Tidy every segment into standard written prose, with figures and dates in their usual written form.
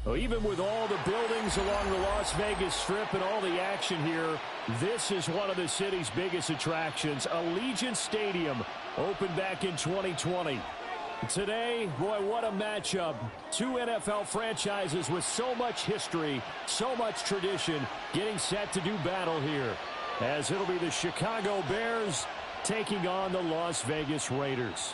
Well, even with all the buildings along the Las Vegas Strip and all the action here, this is one of the city's biggest attractions. Allegiant Stadium opened back in 2020. Today, boy, what a matchup. Two NFL franchises with so much history, so much tradition, getting set to do battle here, as it'll be the Chicago Bears taking on the Las Vegas Raiders.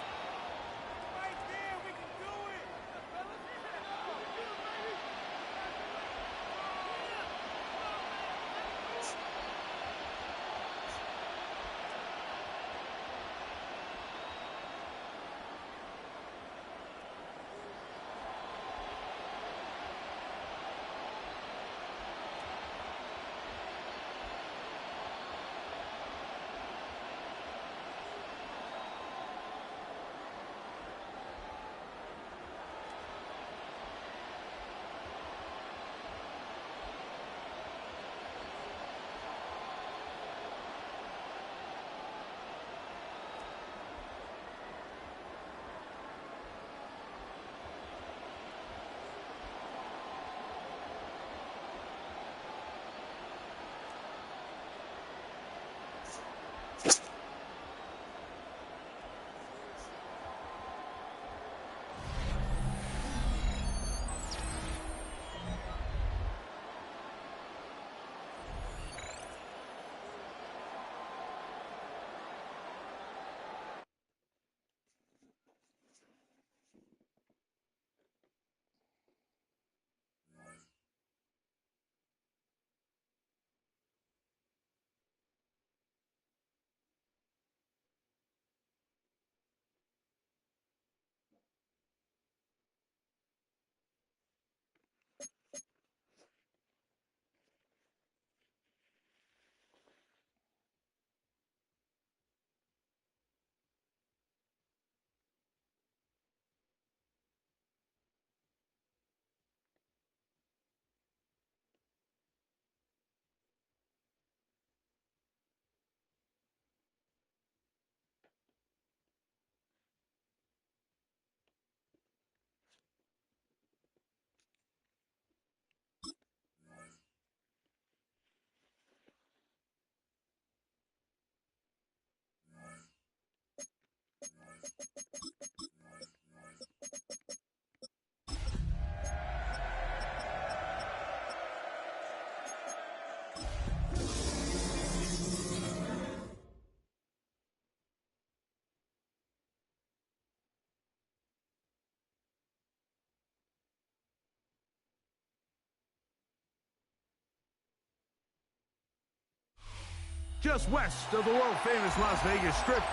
Just west of the world-famous Las Vegas Strip,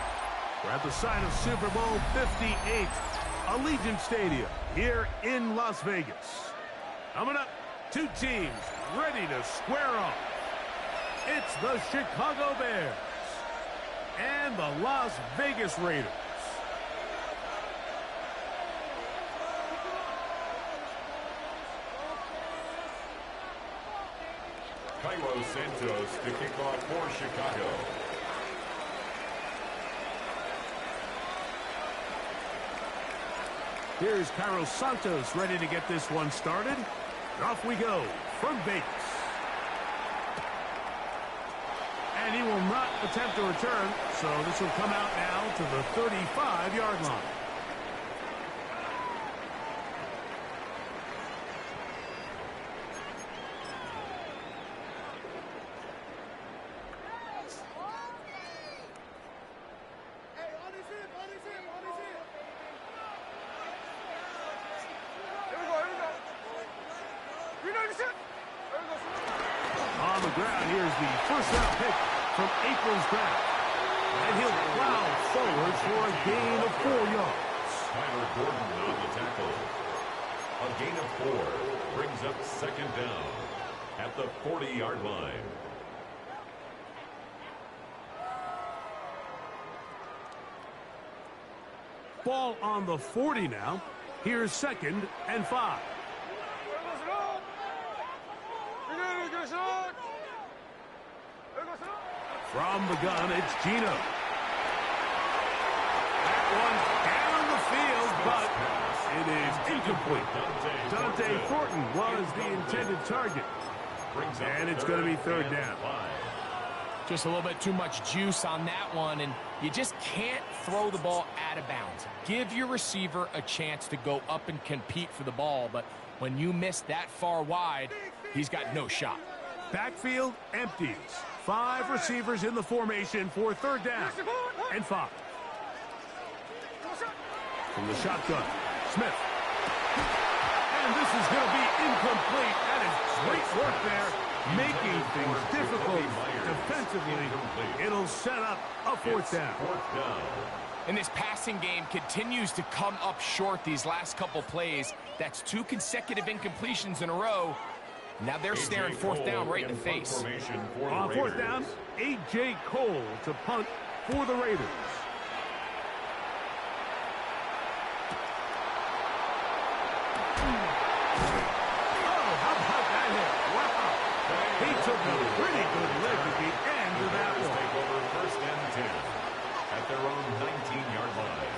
we're at the site of Super Bowl 58, Allegiant Stadium, here in Las Vegas. Coming up, two teams ready to square off. It's the Chicago Bears and the Las Vegas Raiders. Cairo Santos to kick off for Chicago. Here's Cairo Santos ready to get this one started. Off we go from Vegas. And he will not attempt a return, so this will come out now to the 35-yard line. On the ground, here's the first-round pick from April's draft. And he'll plow forward for a gain of 4 yards. Tyler Gordon on the tackle. A gain of 4 brings up second down at the 40-yard line. Ball on the 40 now. Here's 2nd and 5. From the gun, it's Gino. That one's down the field, but it is incomplete. Dante Thornton was the intended target. And it's going to be third down. Just a little bit too much juice on that one, and you just can't throw the ball out of bounds. Give your receiver a chance to go up and compete for the ball, but when you miss that far wide, he's got no shot. Backfield empties. 5 receivers in the formation for third down and 5. From the shotgun, Smith. And this is going to be incomplete. That is great work there, making things difficult defensively. It'll set up a fourth down. And this passing game continues to come up short these last couple plays. That's 2 consecutive incompletions in a row. Now they're staring fourth down right in the face. On fourth down, A.J. Cole to punt for the Raiders. He took a pretty good lick at the end of that one. Take over first and 10 at their own 19-yard line.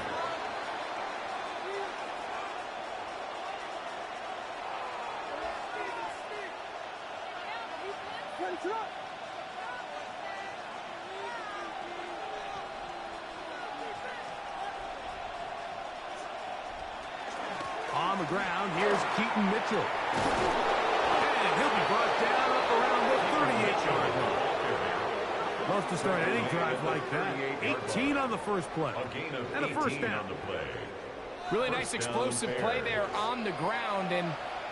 On the ground, here's Keaton Mitchell. And he'll be brought down up around the 38-yard line. Love to start any drive like that. 18 on the first play. And a first down. Really nice explosive play there on the ground. And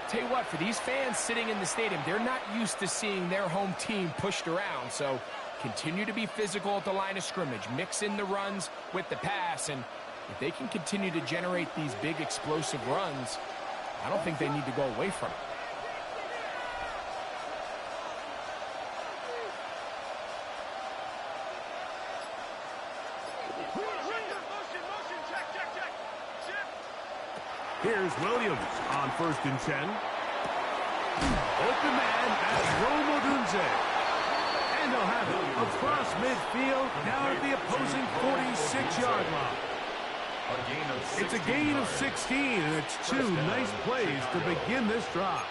tell you what, for these fans sitting in the stadium, they're not used to seeing their home team pushed around. So continue to be physical at the line of scrimmage. Mix in the runs with the pass. And if they can continue to generate these big explosive runs, I don't think they need to go away from it. Here's Williams on first and 10. Open man, that's Rome Odunze. And they'll have it across midfield, down at the opposing 46-yard line. It's a gain of 16, and it's 2 nice plays to begin this drive.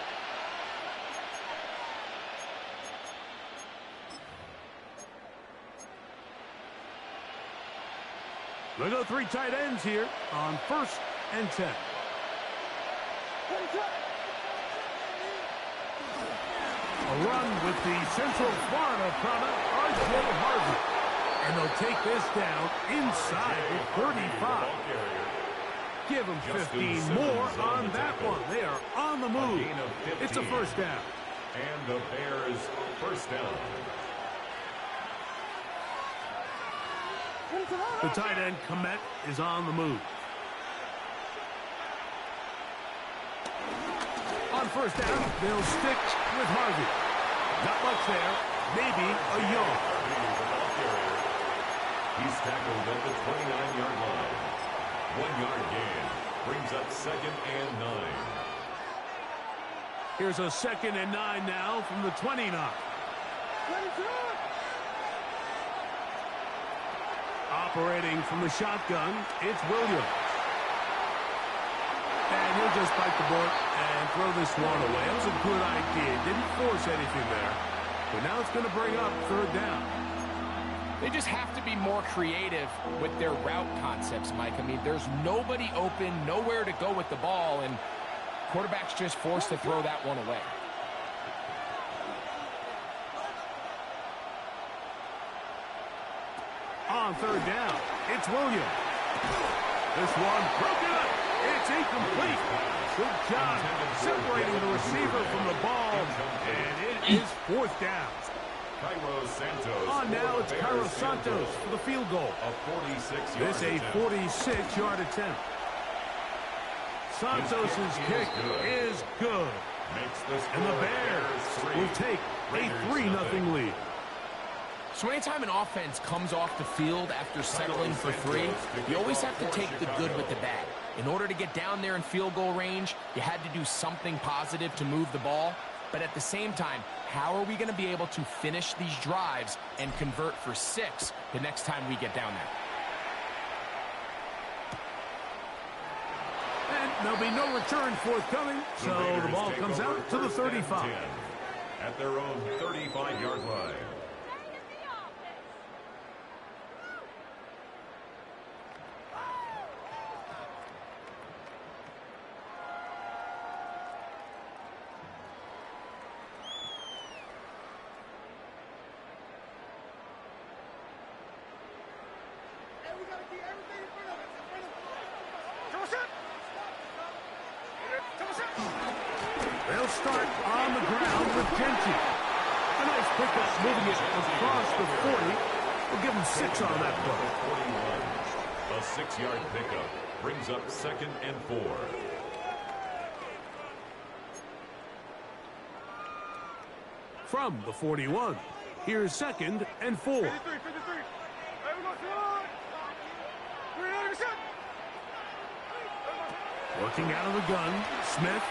They'll go 3 tight ends here on first and 10. A run with the Central Florida product, R.J. Harvey. And they'll take this down inside the 35. Give them 15 more on that one. They are on the move. It's a first down. And the Bears first down. The tight end, Komet, is on the move. On first down, they'll stick with Harvey. Not much there. Maybe a yard. He's tackled at the 29-yard line. 1-yard gain brings up second and 9. Here's a second and 9 now from the 29. Operating from the shotgun, it's Williams. And he'll just bite the bullet and throw this one away. That was a good idea. Didn't force anything there. But now it's going to bring up third down. They just have to be more creative with their route concepts, Mike. I mean, there's nobody open, nowhere to go with the ball, and quarterback's just forced to throw that one away. On third down, it's Williams. This one broken up. It's incomplete. Good job separating the receiver from the ball, and it is fourth down. Cairo Santos. On now, it's Cairo Santos for the field goal. A 46-yard This a 46-yard attempt. Santos' kick is good. And the Bears will take a 3-0 lead. So anytime an offense comes off the field after settling for 3, you always have to take the good with the bad. In order to get down there in field goal range, you had to do something positive to move the ball. But at the same time, how are we going to be able to finish these drives and convert for 6 the next time we get down there? And there'll be no return forthcoming, so the ball comes out to the 35. At their own 35-yard line. They'll start on the ground with Genty. A nice pickup, moving it across the 40. We'll give him 6 on that play. A 6-yard pickup brings up 2nd and 4. From the 41, here's 2nd and 4. Working out of the gun, Smith.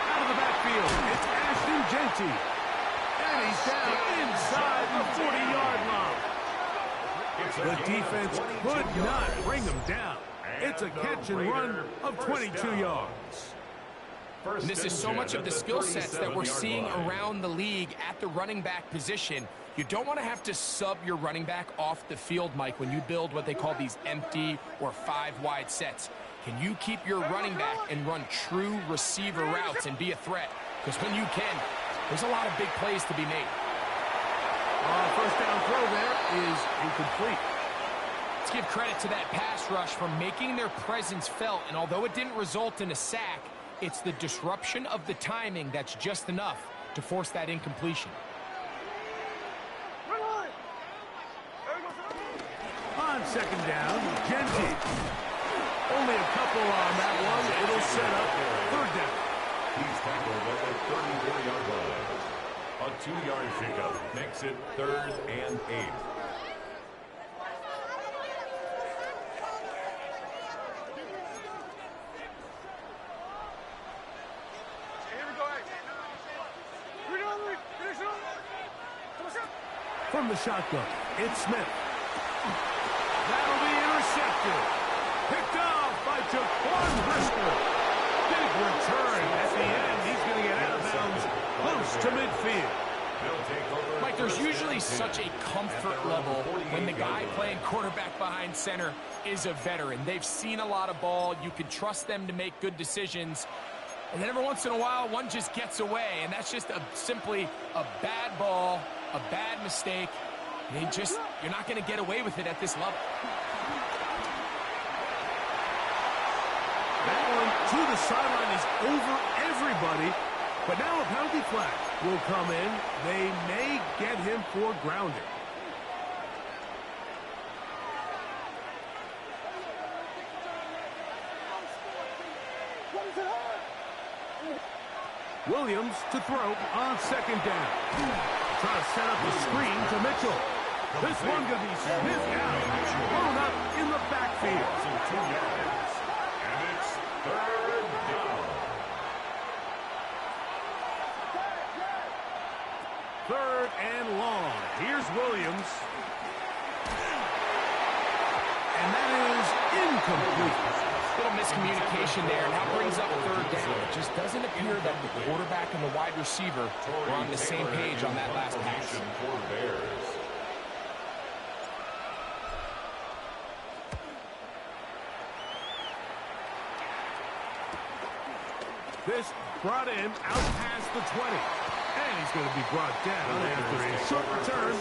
Out of the backfield, it's Ashton Genty. And he's down inside the 40-yard line. The defense could not bring him down. It's a catch and run of 22 yards. And this is so much of the skill sets that we're seeing around the league at the running back position. You don't want to have to sub your running back off the field, Mike, when you build what they call these empty or 5-wide sets. Can you keep your running back and run true receiver routes and be a threat? Because when you can, there's a lot of big plays to be made. First down throw there is incomplete. Let's give credit to that pass rush for making their presence felt, and although it didn't result in a sack, it's the disruption of the timing that's just enough to force that incompletion. On 2nd down, Genty. Only a couple on that one. It'll set up 3rd down. He's tackled at the 34-yard line. A 2-yard pickup makes it 3rd and 8. From the shotgun, it's Smith. That'll be intercepted. Picked off by Jaquan Brisker. Big return at the end. He's going to get out of bounds close to midfield. Mike, there's usually such a comfort level when the guy playing quarterback behind center is a veteran. They've seen a lot of ball. You can trust them to make good decisions. And then every once in a while, one just gets away, and that's just simply a bad ball, a bad mistake. You're not going to get away with it at this level. That one to the sideline is over everybody, but now a penalty flag will come in. They may get him for grounding. Williams to throw on 2nd down. Trying to set up the screen to Mitchell. This one going to be sniffed out. Blown up in the backfield. 2 yards. And it's 3rd down. 3rd and long. Here's Williams. And that is incomplete. Little miscommunication there. Now brings up 3rd down. It just doesn't appear that the quarterback and the wide receiver were on the same page on that last pass. For Bears. This brought in out past the 20. And he's going to be brought down after a short return.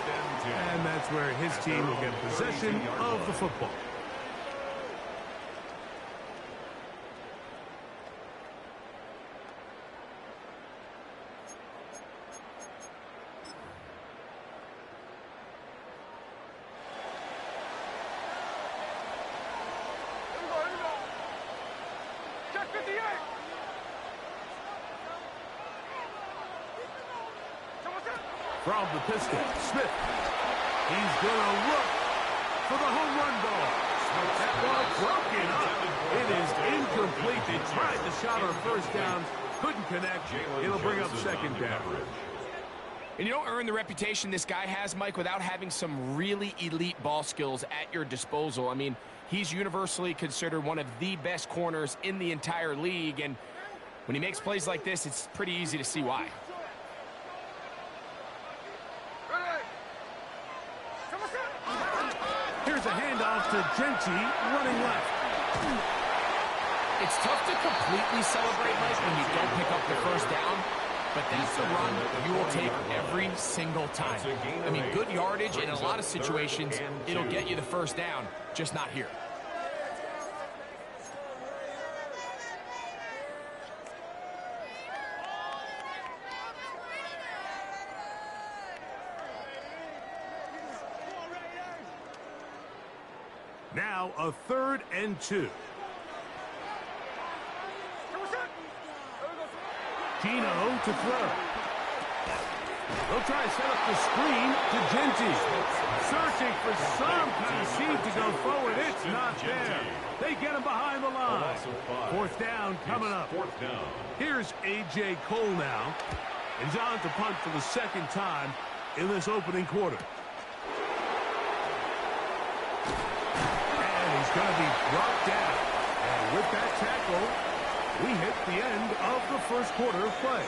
And that's where his team will get possession of the football. From the pistol, Smith. He's going to look for the home run ball. That ball broken up. It is incomplete. They tried the shot on 1st down. Couldn't connect. It'll bring up 2nd down. And you don't earn the reputation this guy has, Mike, without having some really elite ball skills at your disposal. I mean, he's universally considered one of the best corners in the entire league, and when he makes plays like this, it's pretty easy to see why. Here's a handoff to Genty, running left. It's tough to completely celebrate, Mike, when you don't pick up the first down, but that's the run you will take every single time. I mean, good yardage, and in a lot of situations, it'll get you the first down, just not here. Now a 3rd and 2. Gino to throw. They'll try to set up the screen to Genty. Searching for some kind of seam to go forward. It's not there. They get him behind the line. 4th down coming up. Here's A.J. Cole now. He's on to punt for the 2nd time in this opening quarter. He's going to be brought down. And with that tackle, we hit the end of the first quarter of play.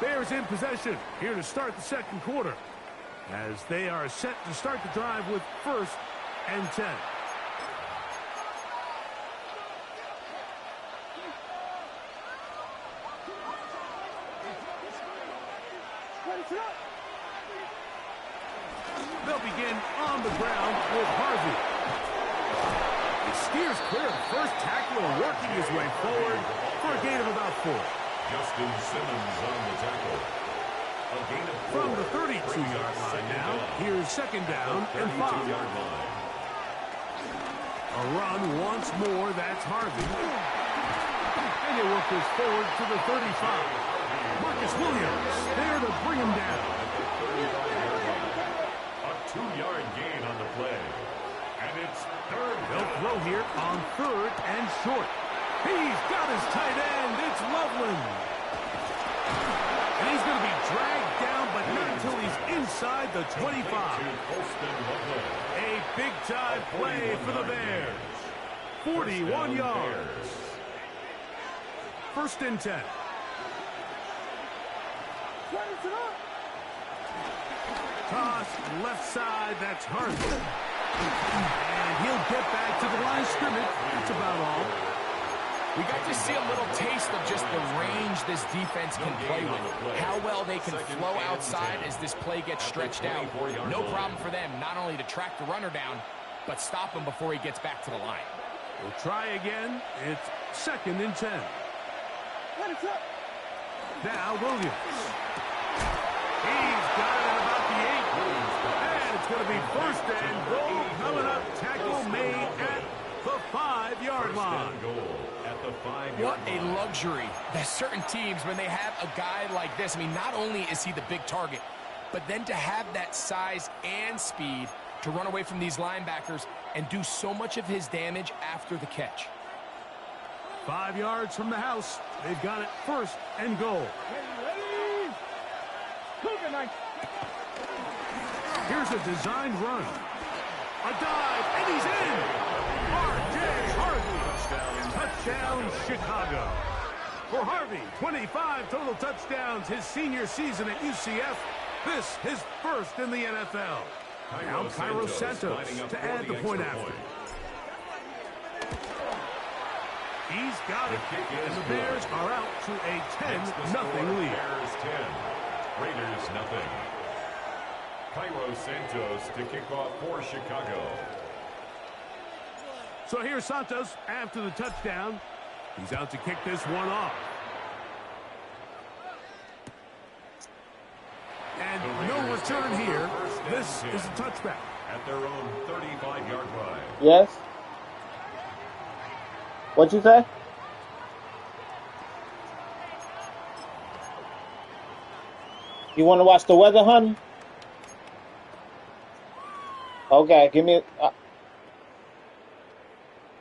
Bears in possession here to start the 2nd quarter, as they are set to start the drive with 1st and 10. They'll begin on the ground with Harvey. He steers clear of the first tackle and working his way forward for a gain of about 4. Justin Simmons on the tackle. A gain of 4. From the 32-yard line now, here's 2nd down and 5. A run once more, that's Harvey. And they work this forward to the 35. Marcus Williams there to bring him down. 2-yard gain on the play. And it's 3rd. They'll throw here on 3rd and short. He's got his tight end. It's Loveland. And he's going to be dragged down, but not until he's inside the 25. A big-time play for the Bears. 41 yards. 1st and 10. Toss left side, that's Harvey. And he'll get back to the line of scrimmage. That's about all. We got to see a little taste of just the range this defense can play with. How well they can flow outside as this play gets stretched out. No problem for them not only to track the runner down, but stop him before he gets back to the line. We'll try again. It's 2nd and 10. Now Williams. He's got it about the 8. And it's going to be 1st and goal coming up. Tackle made at the 5-yard line. What a luxury that certain teams, when they have a guy like this, I mean, not only is he the big target, but then to have that size and speed to run away from these linebackers and do so much of his damage after the catch. 5 yards from the house. They've got it 1st and goal. Here's a designed run. A dive, and he's in. R.J. Harvey. Touchdown, Chicago. For Harvey, 25 total touchdowns his senior season at UCF. This his 1st in the NFL. Now Cairo Santos to add the point after. He's got it. And the Bears are out to a 10-0 lead. Bears 10. Raiders nothing. Cairo Santos to kick off for Chicago. So here's Santos after the touchdown. He's out to kick this one off. And no return here. This is a touchback. At their own 35-yard line. Yes? What'd you say? You want to watch the weather, honey? Okay, give me...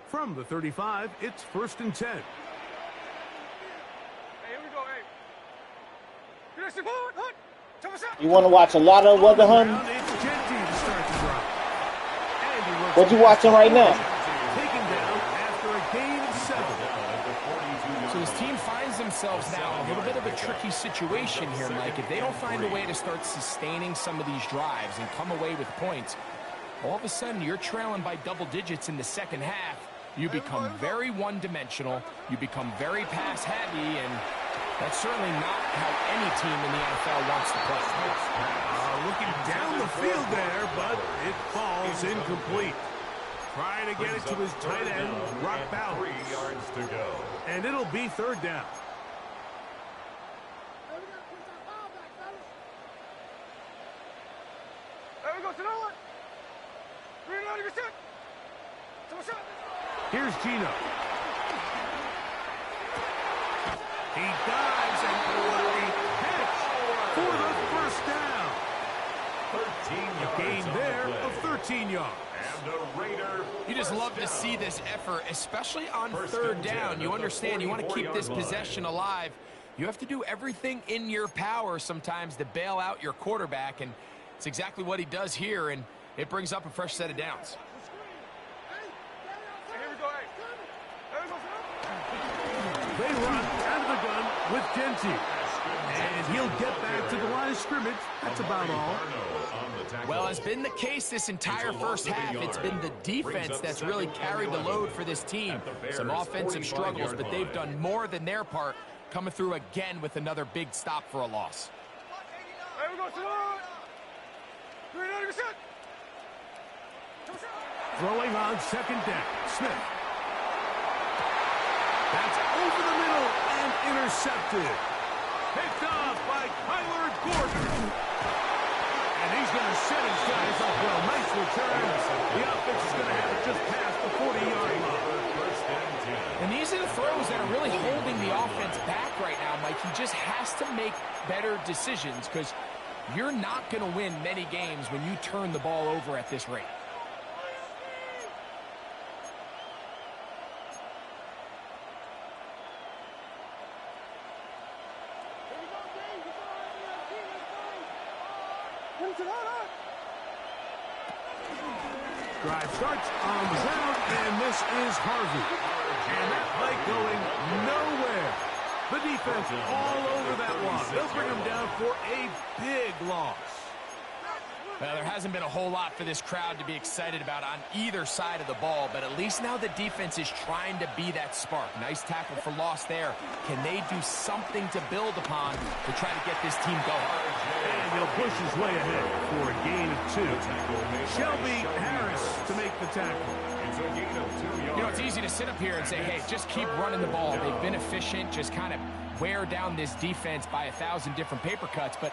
From the 35, it's 1st and 10. Hey, here we go, hey. You want to watch a lot of weather, honey? It's Genty to start the drive. What you watching right now? Taken down after a gain of 7. So his team finds themselves now in a little bit of a tricky situation here, Mike. If they don't find a way to start sustaining some of these drives and come away with points, all of a sudden you're trailing by double digits in the second half. You become very one-dimensional. You become very pass-heavy, and that's certainly not how any team in the NFL wants to play. Looking down the field there, but it falls incomplete. Trying to get it to his tight end, Brock Bowers. 3 yards to go. And it'll be third down. Here's Gino. He dives and what a catch for the first down. 13 yards Gain on there the play. of 13 yards. And a Raider. You just love to first see down. this effort, especially on First third and down. 10 You at the understand you want to keep this 44-yard line. possession alive. You have to do everything in your power sometimes to bail out your quarterback, and it's exactly what he does here, and it brings up a fresh set of downs. They run out of the gun with Genty. And he'll get back to the line of scrimmage. That's about all. Well, it's been the case this entire first half. It's been the defense that's really carried the load for this team. Some offensive struggles, but they've done more than their part, coming through again with another big stop for a loss. Throwing on second down. Smith. That's over the middle and intercepted. Picked off by Kyler Gordon. And he's going to set his guys up well. Nice return. The offense is going to have it just past the 40-yard line. And these are the throws that are really holding the offense back right now, Mike. He just has to make better decisions because you're not going to win many games when you turn the ball over at this rate. Drive starts on the ground, and this is Harvey. And that play going nowhere. The defense all over that one. They'll bring him down for a big loss. Well, there hasn't been a whole lot for this crowd to be excited about on either side of the ball, but at least now the defense is trying to be that spark. Nice tackle for loss there. Can they do something to build upon to try to get this team going? And he'll push his way ahead for a gain of 2. Shelby Harris to make the tackle. It's a gain of 2 yards. You know, it's easy to sit up here and say, hey, just keep running the ball. They've been efficient, just kind of wear down this defense by 1,000 different paper cuts. But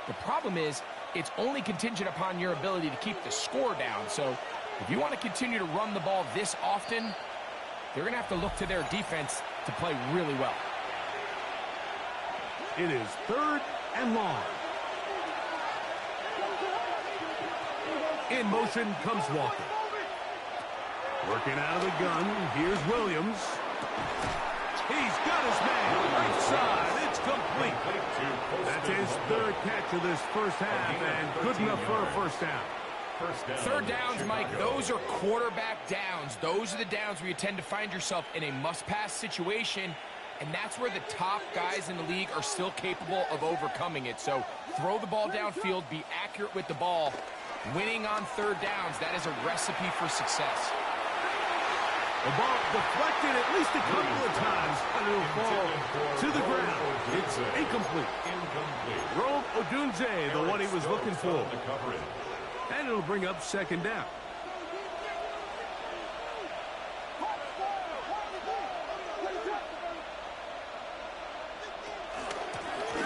the problem is it's only contingent upon your ability to keep the score down. So if you want to continue to run the ball this often, they're going to have to look to their defense to play really well. It is third and long. In motion comes Walker. Working out of the gun. Here's Williams. He's got his man right side. It's complete. That's his third catch of this first half, and good enough for a first down. Third downs, Mike, those are quarterback downs. Those are the downs where you tend to find yourself in a must-pass situation, and that's where the top guys in the league are still capable of overcoming it. So throw the ball downfield, be accurate with the ball. Winning on third downs, that is a recipe for success. The ball deflected at least a couple of times, and it'll fall to the ground. It's incomplete. Rome Odunze, the one he was looking for. And it'll bring up second down.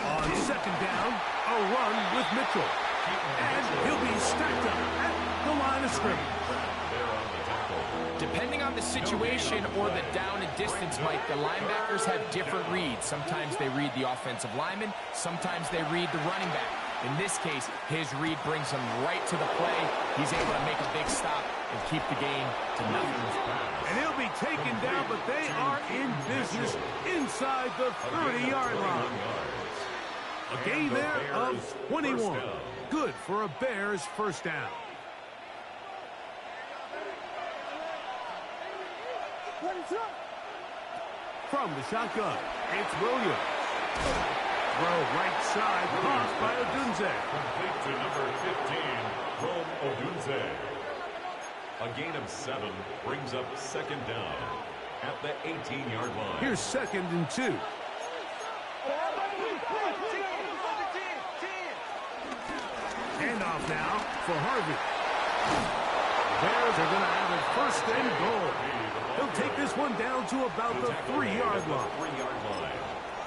On second down, a run with Mitchell. And he'll be stacked up at the line of scrimmage. Depending on the situation or the down and distance, Mike, the linebackers have different reads. Sometimes they read the offensive lineman. Sometimes they read the running back. In this case, his read brings him right to the play. He's able to make a big stop and keep the game to nothing. And he'll be taken down, but they are in business inside the 30-yard line. A gain there of 21. Good for a Bears first down. From the shotgun, it's Williams. Throw right side, crossed by Odunze. Complete to number 15, Rome Odunze. A gain of 7 brings up second down at the 18-yard line. Here's 2nd and 2. Handoff now for Harvey. Bears are going to have it 1st and goal. He'll take this one down to about the 3-yard line.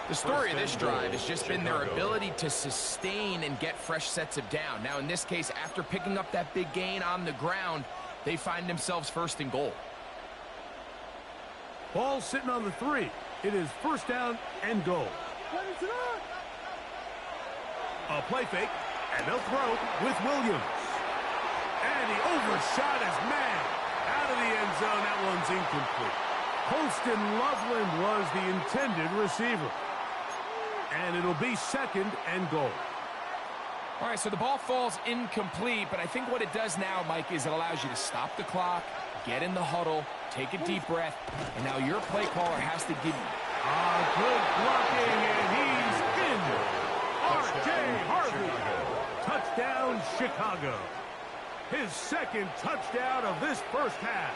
The story of this drive has just been their ability to sustain and get fresh sets of down. Now, in this case, after picking up that big gain on the ground, they find themselves 1st and goal. Ball sitting on the 3. It is 1st down and goal. A play fake, and they'll throw with Williams. And he overshot his man. Out of the end zone, that one's incomplete. Poston Loveland was the intended receiver. And it'll be 2nd and goal. All right, so the ball falls incomplete, but I think what it does now, Mike, is it allows you to stop the clock, get in the huddle, take a deep breath, and now your play caller has to give you. Good blocking, and he's in. R.J. Harvey. Touchdown, Chicago. His 2nd touchdown of this first half.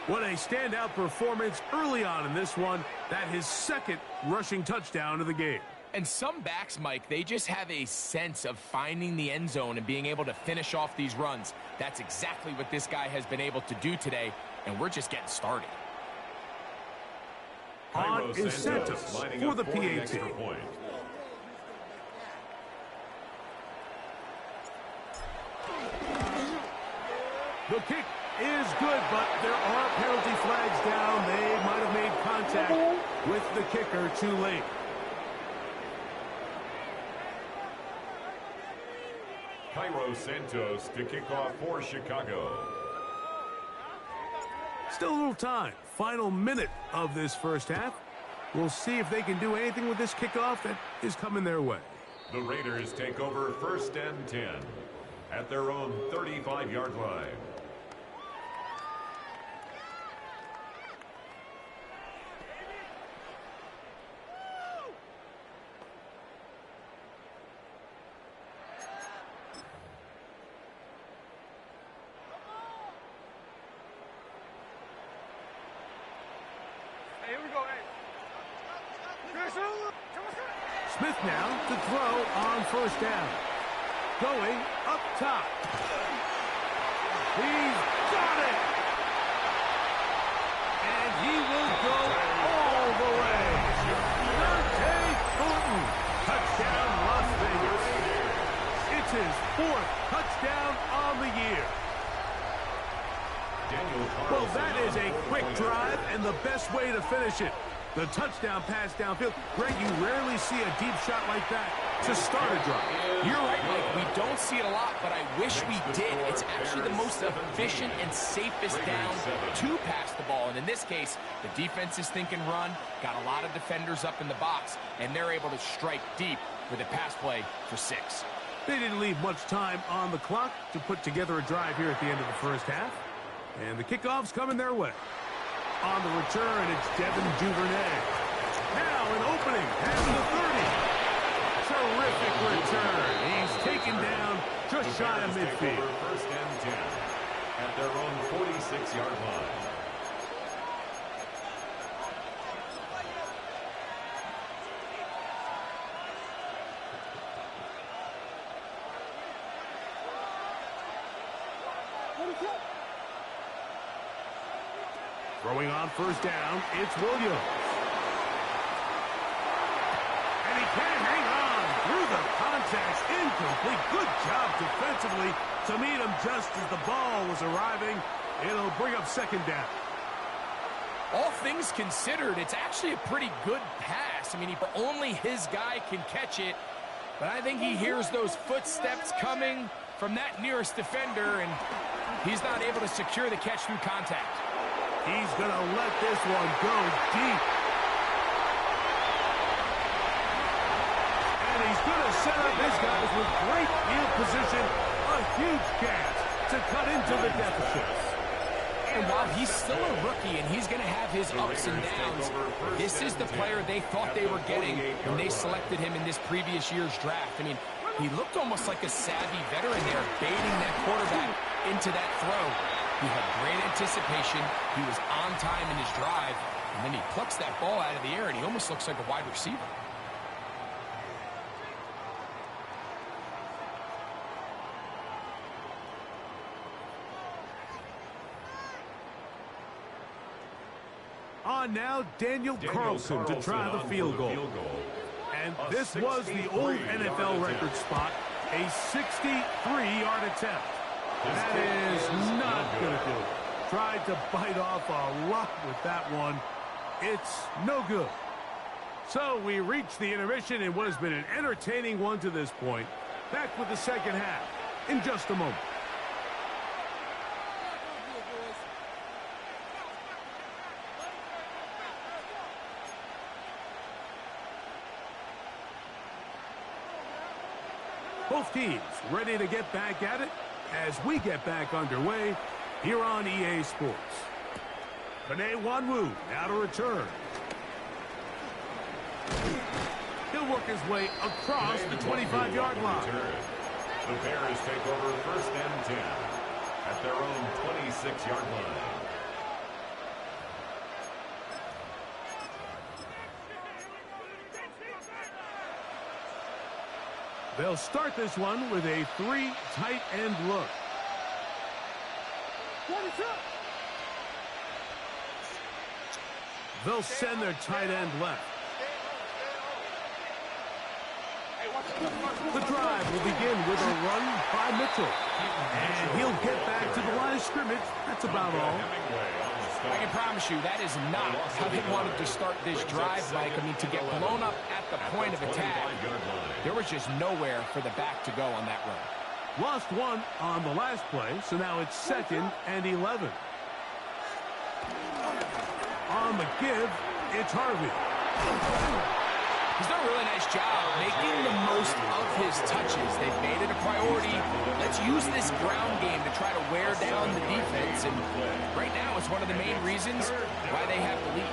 What a standout performance early on in this one. That his 2nd rushing touchdown of the game. And some backs, Mike, they just have a sense of finding the end zone and being able to finish off these runs. That's exactly what this guy has been able to do today, and we're just getting started. On is Santos for the PAT. The kick is good, but there are penalty flags down. They might have made contact with the kicker too late. Cairo Santos to kick off for Chicago. Still a little time. Final minute of this first half. We'll see if they can do anything with this kickoff that is coming their way. The Raiders take over 1st and 10 at their own 35-yard line. Smith now to throw on 1st down. Going up top. He's got it! And he will go all the way. Dante Thornton. Touchdown, Las Vegas. It's his 4th touchdown on the year. Well, that is a quick drive and the best way to finish it. The touchdown pass downfield. Greg, you rarely see a deep shot like that to start a drive. You're right, Mike. We don't see it a lot, but I wish we did. It's actually the most efficient and safest down to pass the ball. And in this case, the defense is thinking run, got a lot of defenders up in the box, and they're able to strike deep with a pass play for 6. They didn't leave much time on the clock to put together a drive here at the end of the first half. And the kickoff's coming their way. On the return, it's Devin Duvernay. Now an opening past the 30. Terrific return. He's taken down just shy of midfield. 1st and 10 at their own 46-yard line. Throwing on 1st down, it's Williams. And he can't hang on through the contacts. Incomplete. Good job defensively to meet him just as the ball was arriving. It'll bring up 2nd down. All things considered, it's actually a pretty good pass. I mean, only his guy can catch it, but I think he hears those footsteps coming from that nearest defender, and he's not able to secure the catch through contact. He's going to let this one go deep. And he's going to set up his guys with great field position. A huge chance to cut into the deficit. And while he's still a rookie and he's going to have his ups and downs, this is the player they thought they were getting when they selected him in this previous year's draft. I mean, he looked almost like a savvy veteran there, baiting that quarterback into that throw. He had great anticipation. He was on time in his drive. And then he plucks that ball out of the air, and he almost looks like a wide receiver. On now, Daniel Carlson to try the field goal. And this was the old NFL record spot, a 63-yard attempt. That is not going to do it. Tried to bite off a lot with that one. It's no good. So we reach the intermission in what has been an entertaining one to this point. Back with the second half in just a moment. Both teams ready to get back at it as we get back underway here on EA Sports. Penei Wanwu now to return. He'll work his way across the 25-yard line. The Bears take over 1st and 10 at their own 26-yard line. They'll start this one with a 3 tight end look. They'll send their tight end left. The drive will begin with a run by Mitchell. And he'll get back to the line of scrimmage. That's about all. I can promise you that is not how they wanted to start this drive, Mike. I mean, to get blown up at the point of attack, there was just nowhere for the back to go on that run. Lost one on the last play, so now it's 2nd and 11. On the give, it's Harvey. He's done a really nice job making the most of his touches. They've made it a priority. Let's use this ground game to try to wear down the defense. And right now, it's one of the main reasons why they have the lead.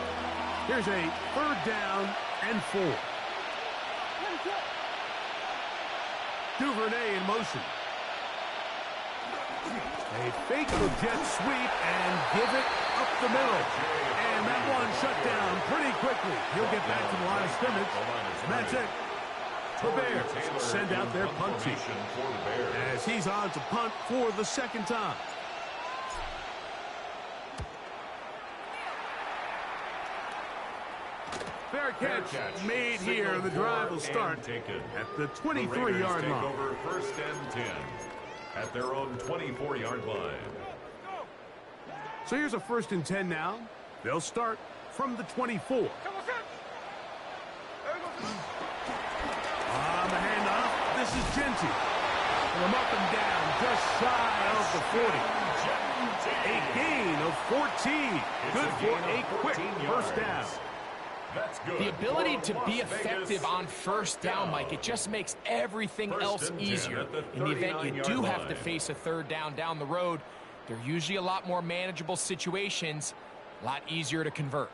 Here's a 3rd down and 4. Duvernay in motion. A fake the jet sweep and give it up the middle. And that one shut down pretty quickly. He'll get back to the line of scrimmage. And that's it. The Bears send out their punt team as he's on to punt for the 2nd time. Fair catch made here. The drive will start at the 23-yard line. Take over 1st and 10 at their own 24-yard line. So here's a 1st and 10 now. They'll start from the 24. On the handoff, this is Genty. From up and down, just shy of the 40. A gain of 14. Good for a quick 1st down. The ability to be effective on 1st down, Mike, it just makes everything else easier. In the event you do have to face a 3rd down the road, they're usually a lot more manageable situations, a lot easier to convert.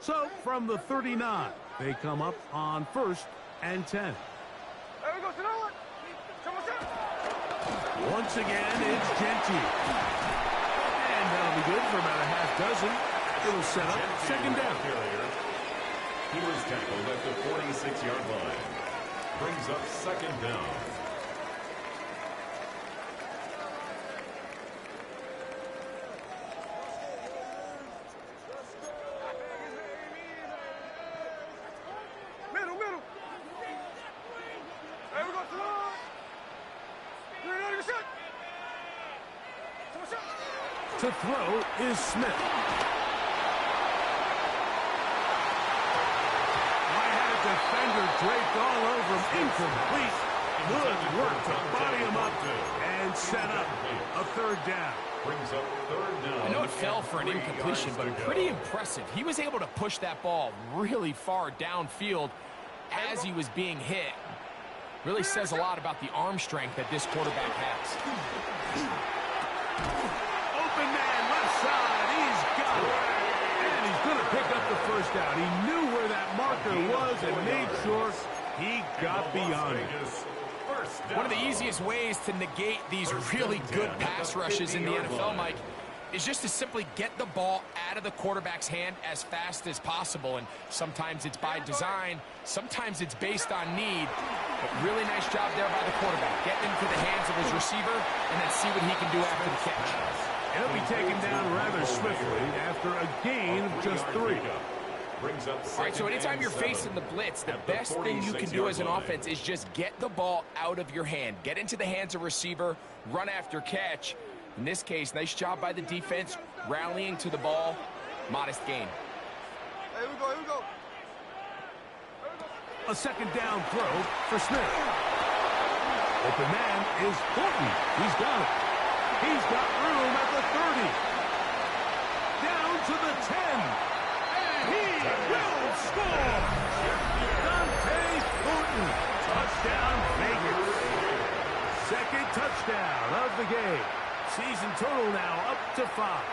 So from the 39, they come up on 1st and 10. Once again, it's Genty. And that'll be good for about a half dozen. It'll set up 2nd down. He was tackled at the 46-yard line. Brings up 2nd down. To throw is Smith. I had a defender draped all over him. Incomplete. Good work to body him up and set up a 3rd down. Brings up 3rd down. I know it fell for an incompletion, but pretty impressive. He was able to push that ball really far downfield as he was being hit. Really says a lot about the arm strength that this quarterback has. Open man, left side. He's got it. And he's going to pick up the first down. He knew where that marker was and made sure he got beyond it. One of the easiest ways to negate these really good pass rushes in the NFL, Mike, is just to simply get the ball out of the quarterback's hand as fast as possible. And sometimes it's by design, sometimes it's based on need. But really nice job there by the quarterback, getting into the hands of his receiver and then see what he can do after the catch. He'll be taken down rather swiftly after a gain of just 3. All right, so anytime you're facing the blitz, the best thing you can do as an offense is just get the ball out of your hand. Get into the hands of receiver, run after catch. In this case, nice job by the defense, rallying to the ball. Modest gain. Here we go, here we go. A second down throw for Smith. Open man is Horton. He's got it. He's got room at the 30. Down to the 10. And he will score. Dante Horton. Touchdown Vegas. Second touchdown of the game. Season total now up to 5.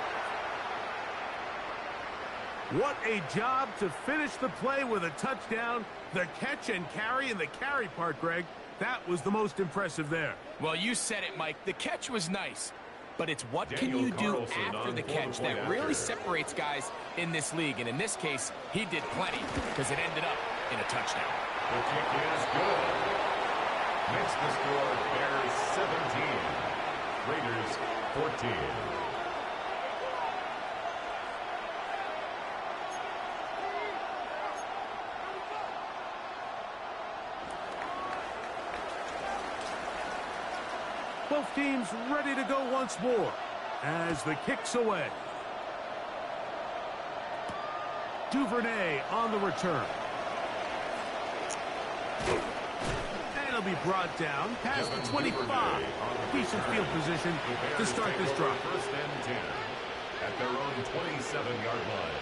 What a job to finish the play with a touchdown. The catch and carry, and the carry part, Greg, that was the most impressive there. Well, you said it, Mike. The catch was nice, but it's what can you do after the catch that really separates guys in this league. And in this case, he did plenty because it ended up in a touchdown. The kick is good. Makes the score Bears 17. Raiders 14. Both teams ready to go once more as the kick's away. Duvernay on the return. And he'll be brought down past the 25. Decent field position to start this drive. First and 10 at their own 27-yard line.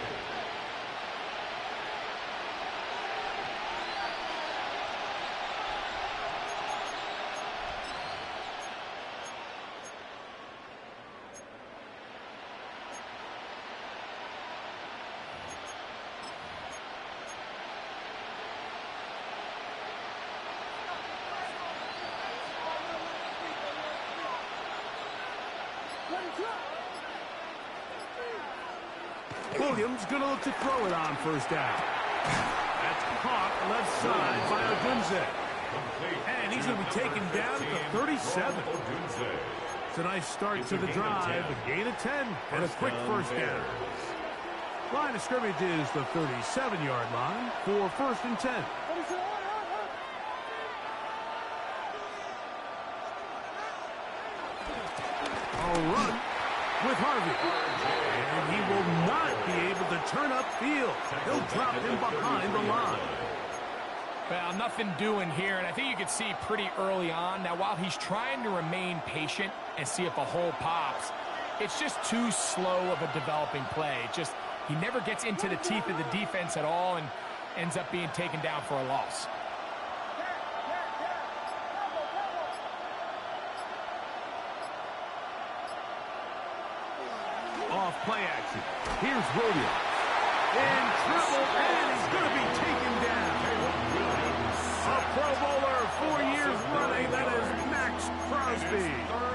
Williams gonna look to throw it on first down. That's caught left side by Odunze. And he's gonna be taken down at the 37. It's a nice start to the drive. A gain of 10 and a quick first down. Line of scrimmage is the 37-yard line for first and 10. A run with Harvey. And he will not be able to turn upfield. He'll drop him behind the line. Well, nothing doing here, and I think you can see pretty early on. Now, while he's trying to remain patient and see if a hole pops, it's just too slow of a developing play. He never gets into the teeth of the defense at all and ends up being taken down for a loss. Off play action. Here's Williams. In trouble, and he's going to be taken down. A Pro Bowler 4 years running. That is Max Crosby.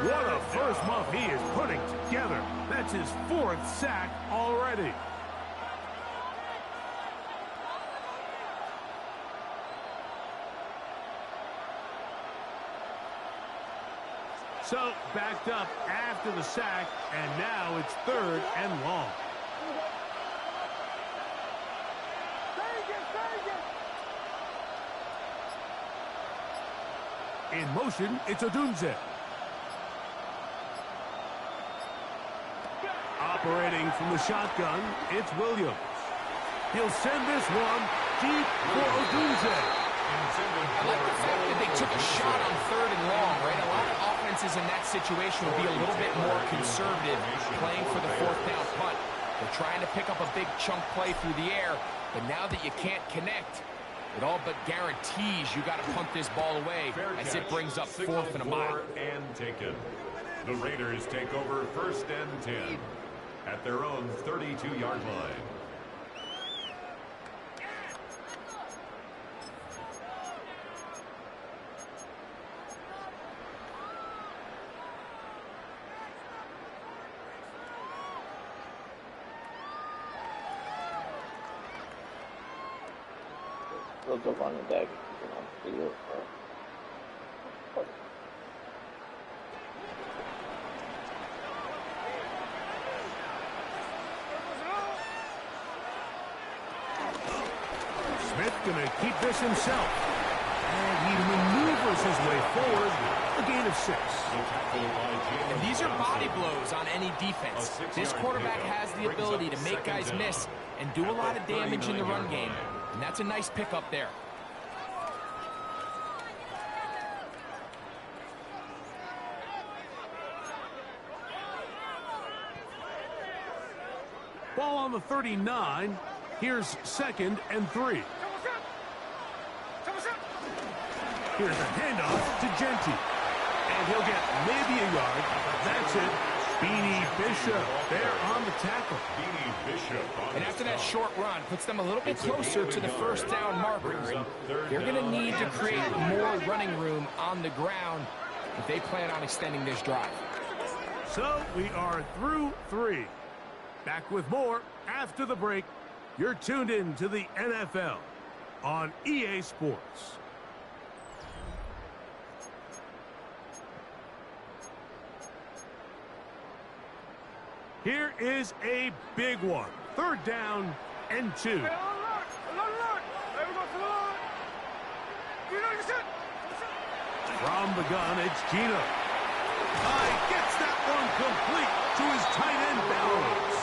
What a first month he is putting together. That's his 4th sack already. So, backed up after the sack, and now it's 3rd and long. In motion, it's Odunze. Operating from the shotgun, it's Williams. He'll send this one deep for Odunze. I like the fact that they took a shot on 3rd and long, right? A lot of offenses in that situation will be a little bit more conservative playing for the 4th down punt. They're trying to pick up a big chunk play through the air, but now that you can't connect, It all but guarantees you got to punt this ball away as it brings up 4th and a mile. And taken. The Raiders take over 1st and 10 at their own 32-yard line. Look up on the deck. Smith going to keep this himself. And he maneuvers his way forward. A gain of 6. And these are body blows on any defense. This quarterback has the ability to make guys miss and do a lot of damage in the run game. And that's a nice pickup there. Ball on the 39. Here's 2nd and 3. Here's a handoff to Genty. And he'll get maybe a yard. That's it. Beanie Bishop there on the tackle. And after that short run, puts them a little bit closer to the 1st down marker. And they're going to need to create more running room on the ground if they plan on extending this drive. So we are through 3. Back with more after the break. You're tuned in to the NFL on EA Sports. Here is a big one. 3rd down and 2. From the gun, it's Gino. Gets that one complete to his tight end balance.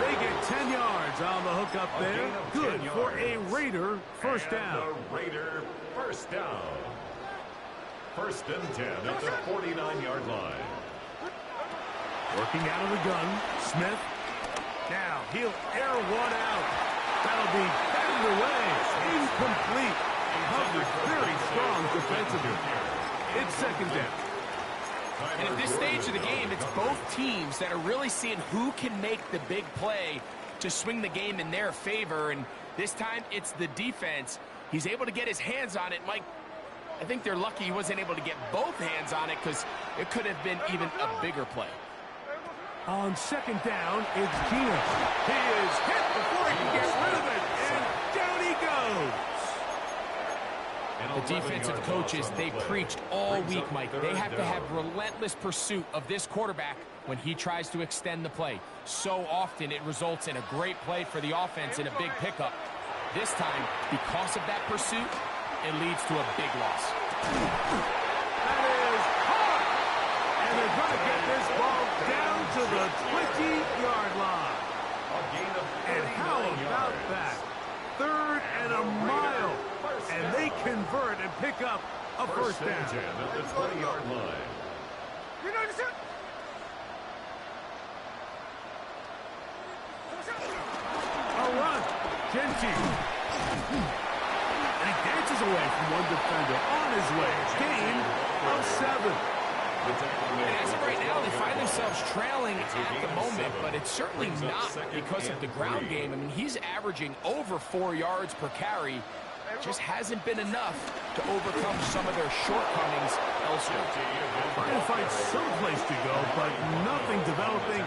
They get 10 yards on the hook up there. Good for a Raider 1st down. The Raider 1st down. 1st and 10 at the 49-yard line. Working out of the gun, Smith. Now he'll air one out. That'll be batted away. Incomplete. Covered very strong defensively. It's 2nd down. And at this stage of the game, it's both teams that are really seeing who can make the big play to swing the game in their favor. And this time, it's the defense. He's able to get his hands on it. Mike, I think they're lucky he wasn't able to get both hands on it because it could have been even a bigger play. On 2nd down, it's Gino. He is hit before he can get rid of it. And down he goes. The defensive coaches, they preached all week, Mike. They have to have relentless pursuit of this quarterback when he tries to extend the play. So often it results in a great play for the offense and a big pickup. This time, because of that pursuit, it leads to a big loss. That is hard. And they're going to get this ball down to the 20-yard line. And how about that? 3rd and a mile. And they convert and pick up a 1st down. At the 20-yard line. A run. Genty. And he dances away from one defender on his way. Gain of 7. And as of right now, they find themselves trailing at the moment, but it's certainly not because of the ground game. I mean, he's averaging over 4 yards per carry. Just hasn't been enough to overcome some of their shortcomings elsewhere. Trying to find some place to go, but nothing developing.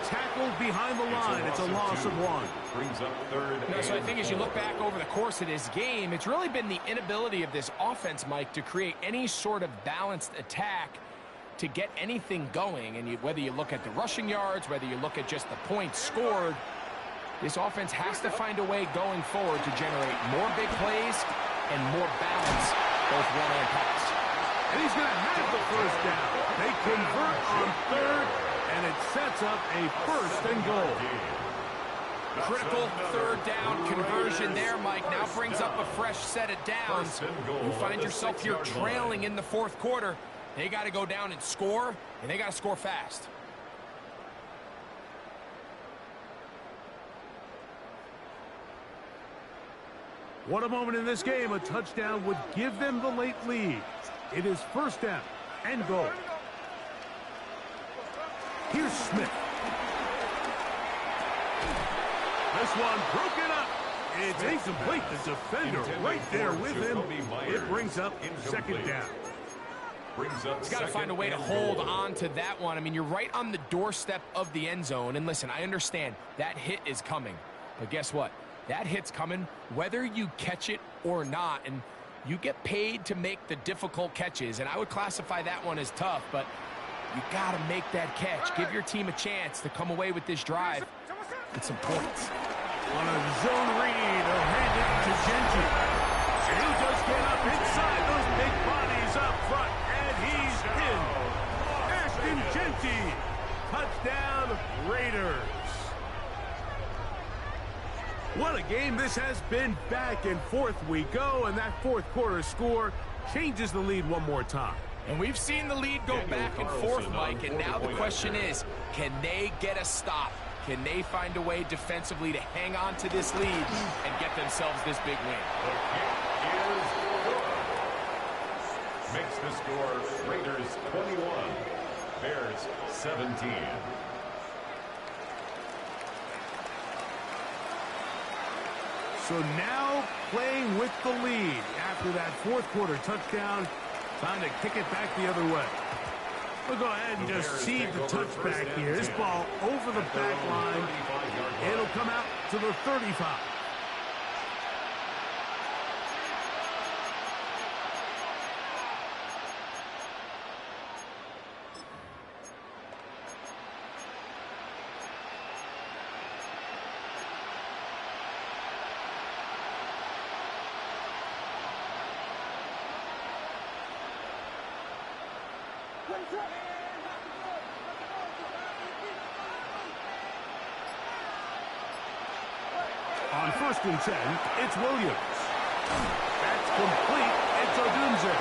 Tackled behind the line. It's a loss of 1. Brings up 3rd. So I think as you look back over the course of this game, it's really been the inability of this offense, Mike, to create any sort of balanced attack to get anything going. And whether you look at the rushing yards, whether you look at just the points scored, this offense has to find a way going forward to generate more big plays and more balance, both run and pass. And he's going to have the 1st down. They convert on 3rd, and it sets up a 1st and goal. Critical 3rd down conversion there, Mike. Now brings up a fresh set of downs. You find yourself here trailing in the 4th quarter. They got to go down and score, and they got to score fast. What a moment in this game. A touchdown would give them the late lead. It is first down and goal. Here's Smith. This one broken up. It's incomplete. The defender right there with him. It brings up second down. He's got to find a way to hold on to that one. I mean, you're right on the doorstep of the end zone. And listen, I understand that hit is coming. But guess what? That hit's coming whether you catch it or not. And you get paid to make the difficult catches. And I would classify that one as tough. But you got to make that catch. Give your team a chance to come away with this drive with some points. On a zone read, they'll hand it to Gentry. And he does get up inside those big bodies up front. And he's in. Ashton Gentry. Touchdown, Raiders. What a game this has been. Back and forth we go. And that fourth quarter score changes the lead one more time. And we've seen the lead go back and forth, Mike. And now the question is, can they get a stop? Can they find a way defensively to hang on to this lead and get themselves this big win? The kick is good. Makes the score Raiders 21, Bears 17. So now playing with the lead after that fourth quarter touchdown. Time to kick it back the other way. We'll go ahead and just see the touchback here. This ball over the back line. It'll come out to the 35. On 1st and 10, it's Williams. That's complete. It's Odunze.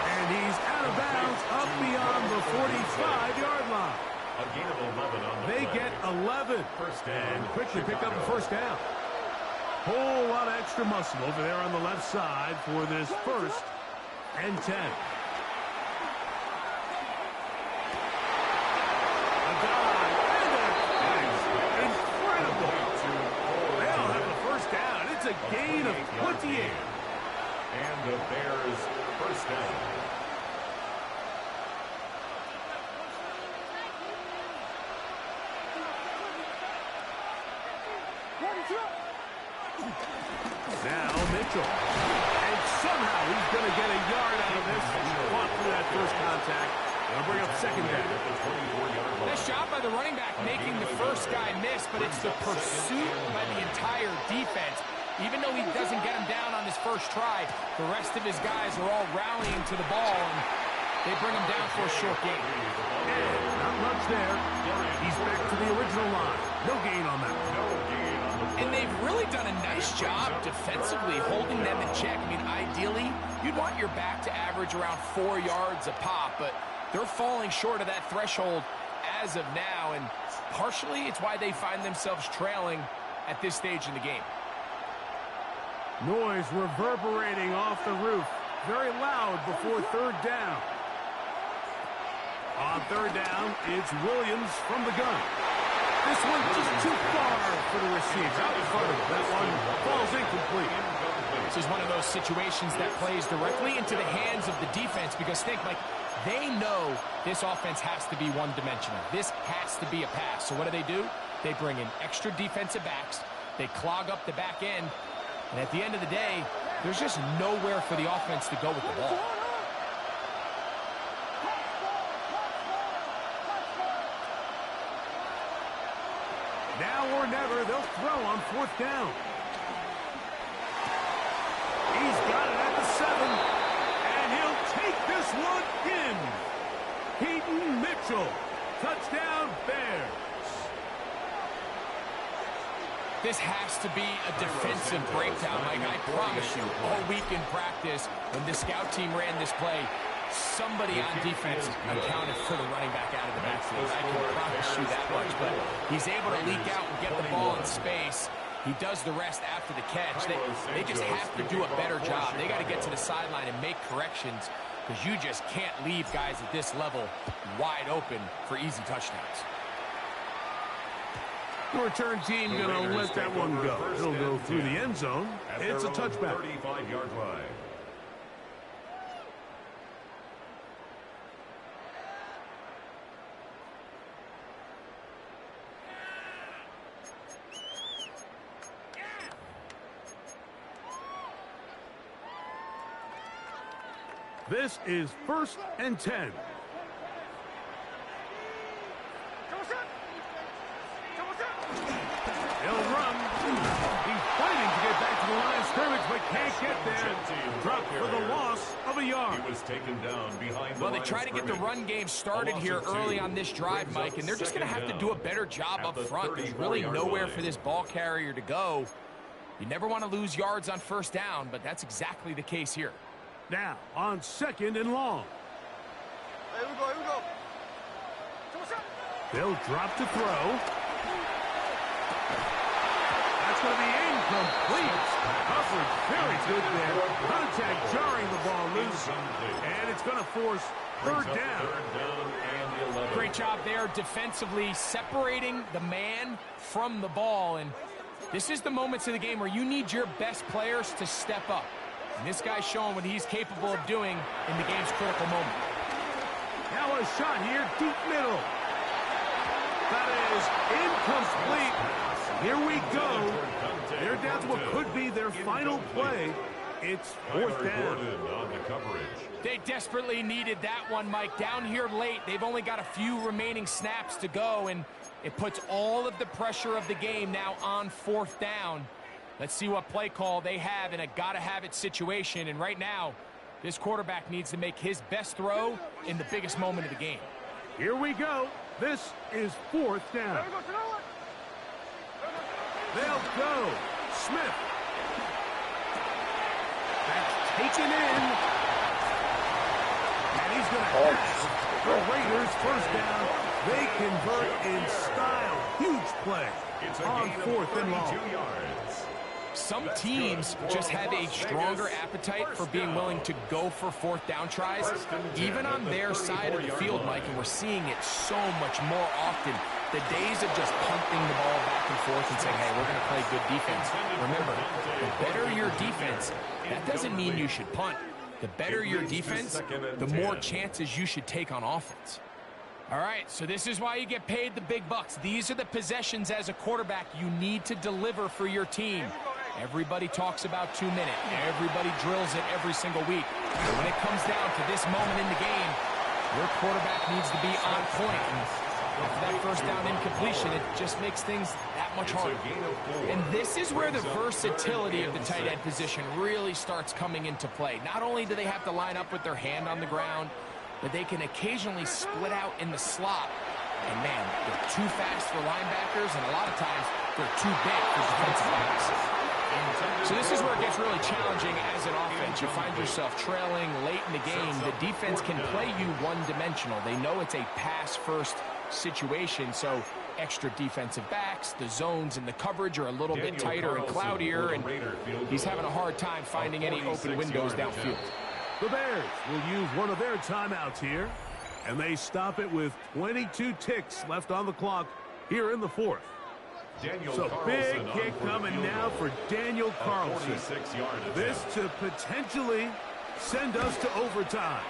And he's out of bounds up beyond the 45-yard line. A gain of 11 on the They play. get 11 and quickly pick up the first down. Whole lot of extra muscle over there on the left side for this 1st and 10. A dive and a catch. Incredible. They'll have the first down. It's a gain of 28. And the Bears first down. Now Mitchell. And somehow he's going to get a yard out of this. Fought through that first contact. They'll bring up second down. Nice job by the running back making the first guy miss, but it's the pursuit by the entire defense. Even though he doesn't get him down on his first try, the rest of his guys are all rallying to the ball, and they bring him down for a short gain. And not much there. He's back to the original line. No gain on that. And they've really done a nice job defensively holding them in check. I mean, ideally, you'd want your back to average around 4 yards a pop, but they're falling short of that threshold as of now, and partially it's why they find themselves trailing at this stage in the game. Noise reverberating off the roof. Very loud before third down. On third down, it's Williams from the gun. This one just too far for the receiver. Out in front of him. That one falls incomplete. This is one of those situations that plays directly into the hands of the defense because think, like, they know this offense has to be one-dimensional. This has to be a pass. So what do? They bring in extra defensive backs. They clog up the back end. And at the end of the day, there's just nowhere for the offense to go with the ball. Now or never, they'll throw on fourth down. He's got it at the 7, and he'll take this one in. Peyton Mitchell, touchdown Bears. This has to be a defensive breakdown, Mike. I promise you, all week in practice, when the scout team ran this play, somebody on defense accounted for the running back out of the backfield. I can promise you that much, but he's able to leak out and get the ball in space. He does the rest after the catch. They just have to do a better job. They got to get to the sideline and make corrections because you just can't leave guys at this level wide open for easy touchdowns. The return team going to let that one go. It'll go through the end zone. It's a touchback. 35-yard line. This is 1st and 10. He'll run. He's fighting to get back to the line of scrimmage, but can't get there. Drop for the loss of a yard. He was taken down behind the Well, they line try of to get the scrimmage. run game started here early on this drive, Mike, and they're just going to have to do a better job up front. There's really nowhere for this ball carrier to go. You never want to lose yards on 1st down, but that's exactly the case here. Now, on 2nd and long. Here we go, here we go. They'll drop to throw. That's going to be incomplete. Coverage very good there. Contact jarring the ball loose. And it's going to force 3rd down. Great job there defensively, separating the man from the ball. And this is the moments of the game where you need your best players to step up. And this guy's showing what he's capable of doing in the game's critical moment. Now a shot here, deep middle. That is incomplete. Here we go. They're down to what could be their final play. It's 4th down. On the coverage. They desperately needed that one, Mike. Down here late, they've only got a few remaining snaps to go, and it puts all of the pressure of the game now on 4th down. Let's see what play call they have in a gotta-have-it situation. And right now, this quarterback needs to make his best throw in the biggest moment of the game. Here we go. This is 4th down. They'll go. Smith. That's taken in. And he's going to pass. The Raiders 1st down. They convert in style. Huge play on 4th and long. Some teams just have a stronger appetite for being willing to go for 4th down tries, even on their side of the field, Mike, and we're seeing it so much more often. The days of just punting the ball back and forth and saying, hey, we're going to play good defense. Remember, the better your defense, that doesn't mean you should punt. The better your defense, the more chances you should take on offense. All right, so this is why you get paid the big bucks. These are the possessions as a quarterback you need to deliver for your team. Everybody talks about 2 minutes. Everybody drills it every single week. But when it comes down to this moment in the game, your quarterback needs to be on point. And after that 1st down incompletion, it just makes things that much harder. And this is where the versatility of the tight end position really starts coming into play. Not only do they have to line up with their hand on the ground, but they can occasionally split out in the slot. And man, they're too fast for linebackers, and a lot of times they're too big for defensive backs. So this is where it gets really challenging as an offense. You find yourself trailing late in the game. The defense can play you one-dimensional. They know it's a pass-first situation, so extra defensive backs, the zones and the coverage are a little bit tighter and cloudier, and he's having a hard time finding any open windows downfield. The Bears will use one of their timeouts here, and they stop it with 22 ticks left on the clock here in the 4th. So big kick coming now for Daniel Carlson. This to potentially send us to overtime.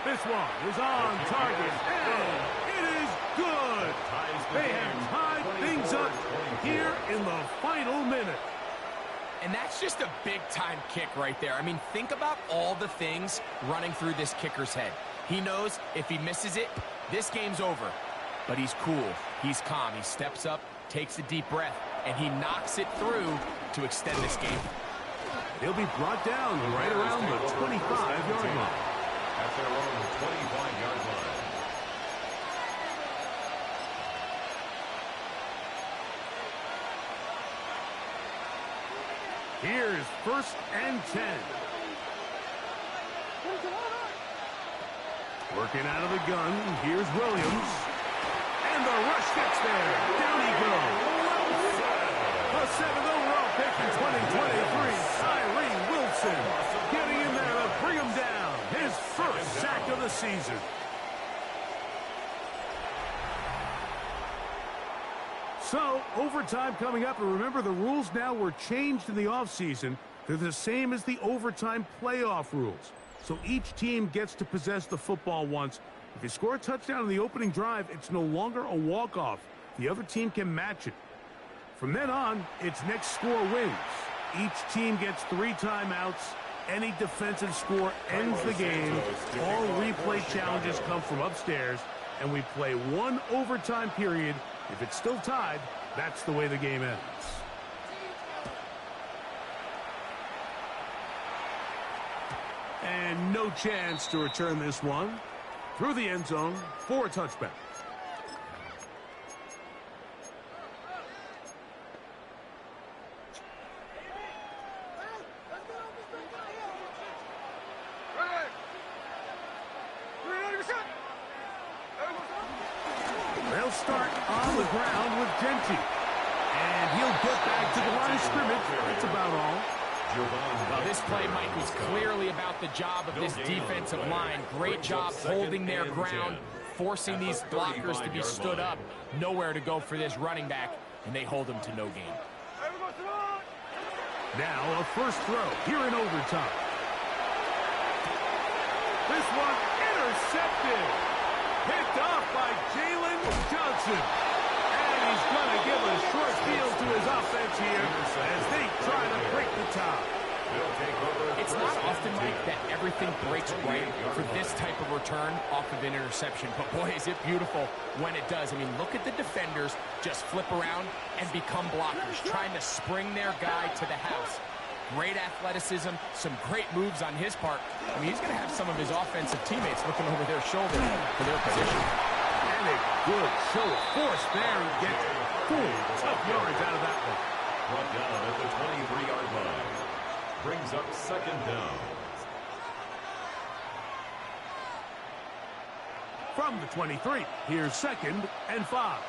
This one is on target, and it is good. They have tied things up here in the final minute. And that's just a big-time kick right there. I mean, think about all the things running through this kicker's head. He knows if he misses it, this game's over. But he's cool. He's calm. He steps up, takes a deep breath, and he knocks it through to extend this game. He'll be brought down right around the 25-yard line. At their own 25-yard line. Here's 1st and 10. Working out of the gun, here's Williams. And the rush gets there. Down he goes. The 7th overall pick in 2023, Tyree Wilson, getting in there to bring him down. His first sack of the season. So, overtime coming up, and remember the rules now were changed in the offseason. They're the same as the overtime playoff rules. So each team gets to possess the football once. If you score a touchdown in the opening drive, it's no longer a walk-off. The other team can match it. From then on, it's next score wins. Each team gets 3 timeouts. Any defensive score ends the game. All replay challenges come from upstairs, and we play 1 overtime period. If it's still tied, that's the way the game ends. And no chance to return this one. Through the end zone for a touchback. They'll start on the ground with Genty. And he'll get back to the line of scrimmage. That's about all. Well, this play, Mike, was clearly about the job of this defensive line. Great job holding their ground, forcing these blockers to be stood up. Nowhere to go for this running back, and they hold him to no gain. Now a first throw here in overtime. This one intercepted. Picked off by Jalen Johnson. And he's going to give a short field to his offense here as they try to break the tie. It's not often, Mike, that everything breaks right for this type of return off of an interception. But, boy, is it beautiful when it does. I mean, look at the defenders just flip around and become blockers, trying to spring their guy to the house. Great athleticism, some great moves on his part. I mean, he's going to have some of his offensive teammates looking over their shoulder for their position. And a good show of force there. He gets 4 tough yards out of that one. Brought down at the 23-yard line. Brings up second down. From the 23, here's 2nd and 5.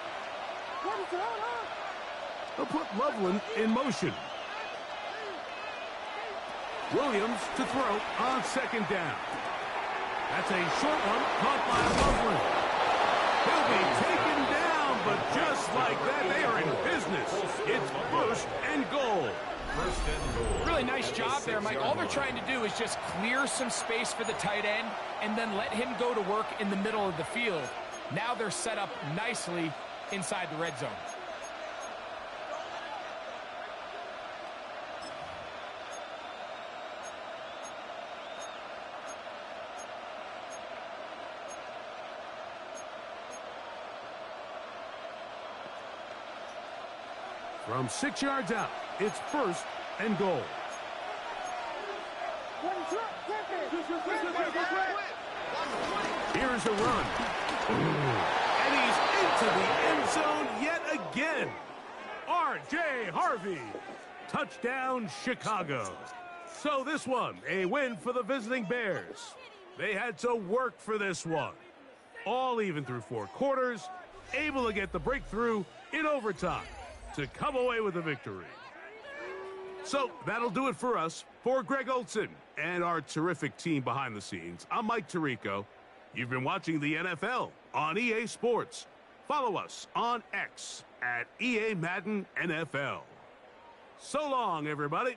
They'll put Loveland in motion. Williams to throw on 2nd down. That's a short one caught by Loveland. He'll be taken down, but just like that, they are in business. It's 1st and goal. Really nice job there, Mike. All they're trying to do is just clear some space for the tight end and then let him go to work in the middle of the field. Now they're set up nicely inside the red zone. From 6 yards out, it's 1st and goal. Here's a run. And he's into the end zone yet again. R.J. Harvey. Touchdown, Chicago. So this one, a win for the visiting Bears. They had to work for this one. All even through 4 quarters, able to get the breakthrough in overtime to come away with a victory. So that'll do it for us. For Greg Olson and our terrific team behind the scenes, I'm Mike Tirico. You've been watching the NFL on EA Sports. Follow us on X at EA Madden NFL. So long, everybody.